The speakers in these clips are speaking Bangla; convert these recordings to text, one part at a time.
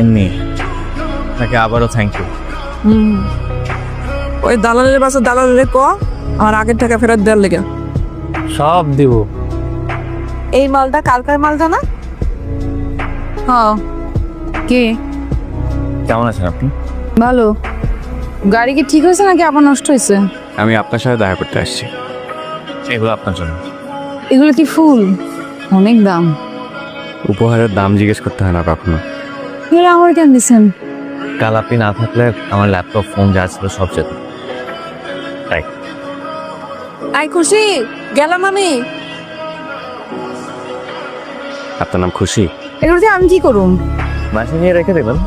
এমনি তাকে আবারও থ্যাংক ইউ। ওই দালালের বাসা দালালের ক আমার আগের টাকা ফেরত দেওয়ার লেগে। সব দিব। এই মালটা কালকার মালটা না? হ্যাঁ। কে? কেমন আছেন আপনি? ভালো। গাড়ি কি ঠিক হয়েছে নাকি আবার নষ্ট হয়েছে? আমি আপনার সাথে দেখা করতে আসছি। এগুলো আপনার জন্য। এগুলো কি ফুল? অনেক দাম। উপহারের দাম জিজ্ঞেস করতে হয় না কখনো। এগুলো আমার কেন দিচ্ছেন? কাল আপনি না থাকলে আমার ল্যাপটপ ফোন যা ছিল সব যেত। তাই আই খুশি গেলাম আমি। আপনার নাম খুশি? এগুলো দিয়ে আমি কি করুম? বাসায় নিয়ে রেখে দেবেন।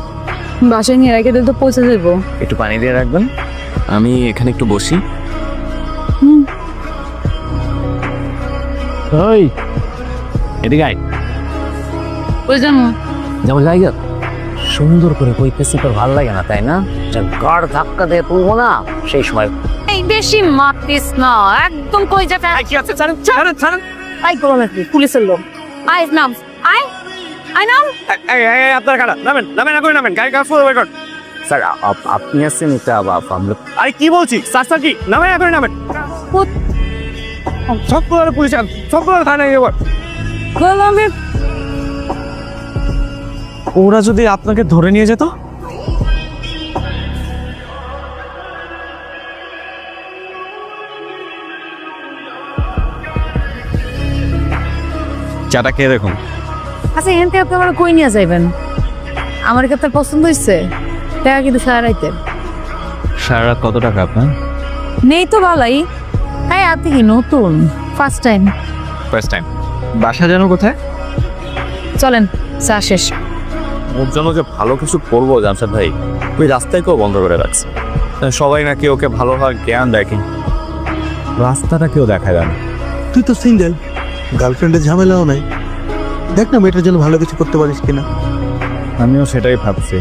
বাসায় নিয়ে রেখে দিলে তো পৌঁছে দেবো। একটু পানি দিয়ে রাখবেন, আমি এখানে একটু বসি। ওই এদিকে আয়। ওই জানো যেমন জায়গা সুন্দর করে কইতেছি তোর ভালো লাগে না তাই না? গাড় ধাক্কা দিয়ে তুলবো না সেই সময়। এই বেশি মারতিস না, একদম কই যাবে। কি আছে ছাড়েন ছাড়েন ছাড়েন। আই করো নাকি পুলিশের লোক। আই নাম, আই আই নাম। আপনার কাটা নামেন নামেন না করে নামেন, গাড়ি কাজ করে বের স্যার। আপনি আসছেন এটা আমরা। আরে কি বলছি স্যার, স্যার কি নামেন না করে নামেন। সবগুলো পুলিশ সবগুলো থানায় নিয়ে যাবো। ওরা যদি আপনাকে ধরে নিয়ে যেত? চাটা খেয়ে দেখুন। আচ্ছা এখান থেকে আপনি আমার কই নিয়ে যাইবেন? আমার কি আপনার পছন্দ হয়েছে? টাকা কিন্তু সারা রাইতে সারা রাত কত টাকা আপনার? নেই তো ভালাই। হ্যাঁ আপনি কি নতুন ফার্স্ট টাইম? First time. বাসা যেন কোথায়? চলেন চা শেষ। ওর জন্য যে ভালো কিছু করবো জামশেদ ভাই, ওই রাস্তায় কেউ বন্ধ করে রাখছে। সবাই নাকি ওকে ভালো হওয়ার জ্ঞান দেখে, রাস্তাটা কেউ দেখা যায় না। তুই তো সিঙ্গেল, গার্লফ্রেন্ডের ঝামেলাও নাই। দেখ না মেয়েটার জন্য ভালো কিছু করতে পারিস কিনা। আমিও সেটাই ভাবছি।